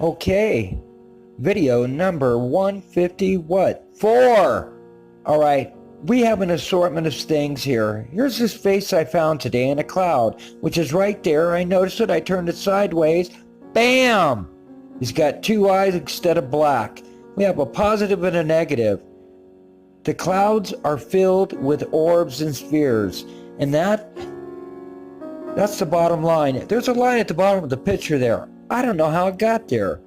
Okay, video number 150 what? 4! Alright, we have an assortment of things here. Here's this face I found today in a cloud, which is right there. I noticed it, I turned it sideways. Bam! He's got two eyes instead of black. We have a positive and a negative. The clouds are filled with orbs and spheres, and that's the bottom line. There's a line at the bottom of the picture there. I don't know how it got there.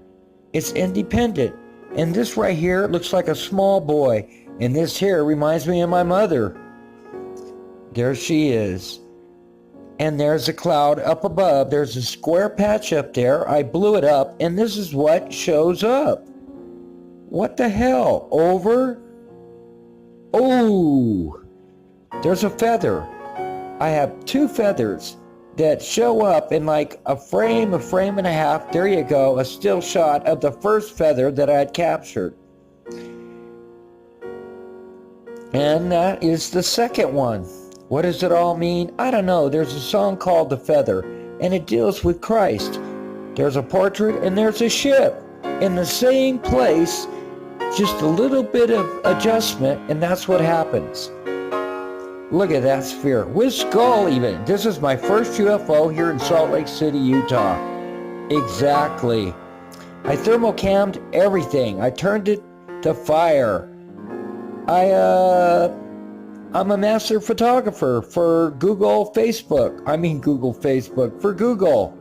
It's independent. And this right here looks like a small boy. And this here reminds me of my mother. There she is. And there's a cloud up above. There's a square patch up there. I blew it up, and this is what shows up. What the hell? Over? Oh, there's a feather. I have two feathers that show up in like a frame and a half. There you go, a still shot of the first feather that I had captured. And that is the second one. What does it all mean? I don't know. There's a song called The Feather, and it deals with Christ. There's a portrait and there's a ship in the same place, just a little bit of adjustment, and that's what happens. Look at that sphere. With skull even. This is my first UFO here in Salt Lake City, Utah. Exactly. I thermocammed everything. I turned it to fire. I'm a master photographer for Google, Facebook, for Google.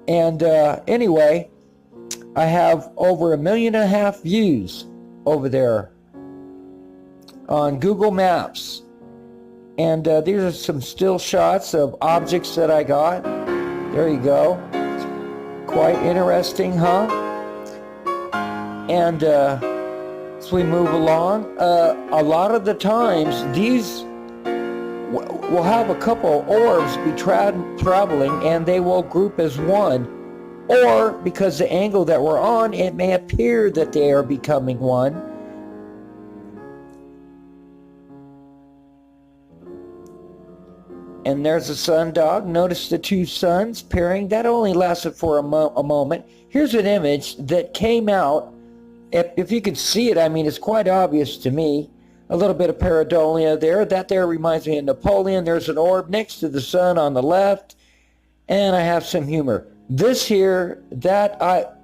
And anyway, I have over 1.5 million views over there on Google Maps. And these are some still shots of objects that I got. There you go. It's quite interesting, huh? And as we move along, a lot of the times these will have a couple orbs be traveling, and they will group as one. Or because the angle that we're on, it may appear that they are becoming one. And there's a sundog. Notice the two suns pairing. That only lasted for a moment. Here's an image that came out. If you could see it, I mean, it's quite obvious to me. A little bit of pareidolia there. That there reminds me of Napoleon. There's an orb next to the sun on the left. And I have some humor. This here, these are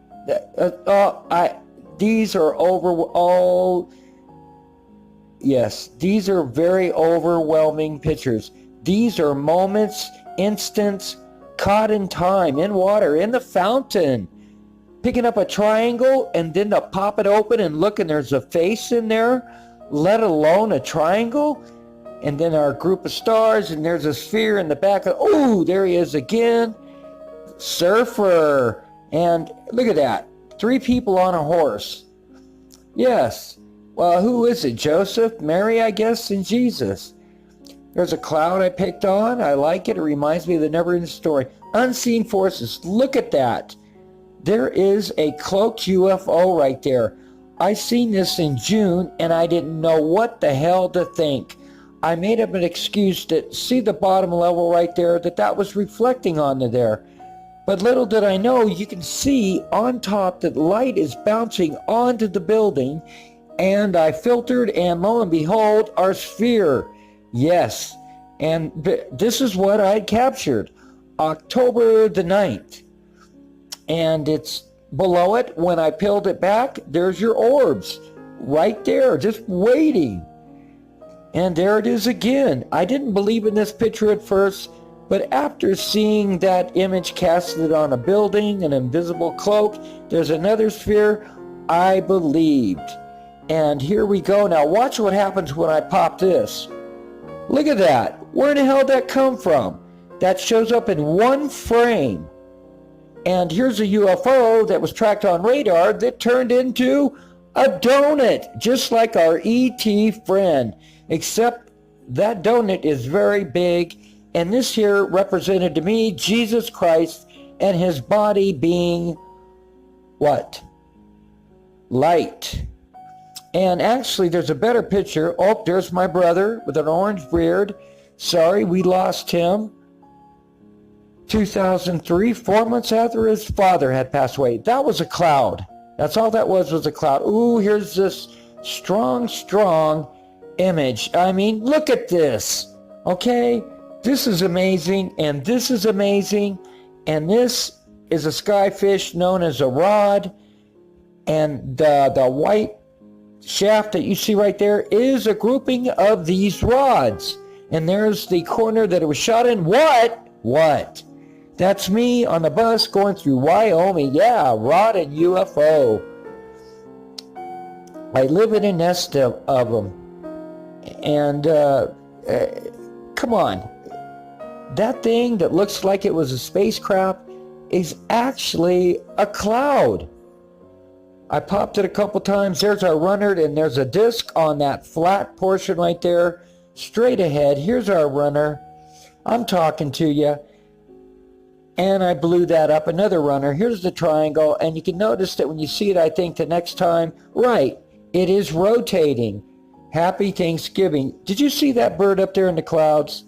these are very overwhelming pictures. These are moments, instants, caught in time, in water, in the fountain. Picking up a triangle and then to pop it open and look, and there's a face in there, let alone a triangle. And then our group of stars, and there's a sphere in the back. Oh, there he is again. Surfer. And look at that. 3 people on a horse. Yes. Well, who is it? Joseph, Mary, I guess, and Jesus. There's a cloud I picked on. I like it. It reminds me of the never-ending story. Unseen forces. Look at that. There is a cloaked UFO right there. I seen this in June, and I didn't know what the hell to think. I made up an excuse to see the bottom level right there, that was reflecting onto there. But little did I know, you can see on top that light is bouncing onto the building, and I filtered, and lo and behold, our sphere. Yes, and this is what I captured, October the 9th. And it's below it. When I peeled it back, there's your orbs right there, just waiting. And there it is again. I didn't believe in this picture at first, but after seeing that image casted on a building, an invisible cloak, there's another sphere, I believed. And here we go. Now watch what happens when I pop this. Look at that. Where the hell did that come from? That shows up in one frame. And here's a UFO that was tracked on radar that turned into a donut, just like our ET friend, except that donut is very big. And this here represented to me Jesus Christ and his body being what? Light. And actually, there's a better picture. Oh, there's my brother with an orange beard. Sorry, we lost him. 2003, 4 months after his father had passed away. That was a cloud. That's all that was a cloud. Ooh, here's this strong image. I mean, look at this. Okay? This is amazing, and this is amazing, and this is a skyfish known as a rod, and the white shaft that you see right there is a grouping of these rods. And there's the corner that it was shot in. What? That's me on the bus going through Wyoming. Yeah, rod and UFO. I live in a nest of them. And come on. That thing that looks like it was a spacecraft is actually a cloud. I popped it a couple times. There's our runner, and there's a disc on that flat portion right there. Straight ahead. Here's our runner. I'm talking to you. And I blew that up. Another runner. Here's the triangle. And you can notice that when you see it, I think the next time, right, it is rotating. Happy Thanksgiving. Did you see that bird up there in the clouds?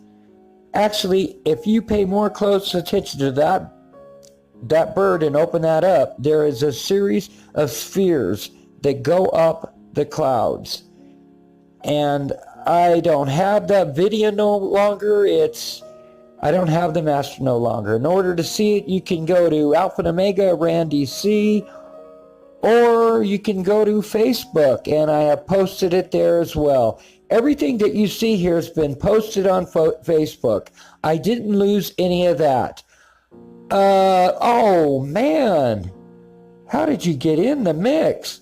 Actually, if you pay more close attention to that bird and open that up, there is a series of spheres that go up the clouds. And I don't have that video no longer. I don't have the master no longer. In order to see it, you can go to Alpha and Omega Randy C, or you can go to Facebook, and I have posted it there as well. Everything that you see here has been posted on Facebook. I didn't lose any of that. Oh man, how did you get in the mix?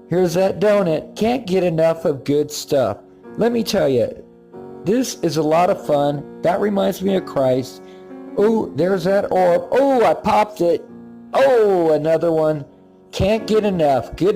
Here's that donut. Can't get enough of good stuff. Let me tell you, this is a lot of fun. That reminds me of Christ. Oh, there's that orb. Oh, I popped it. Oh, another one. Can't get enough. Good.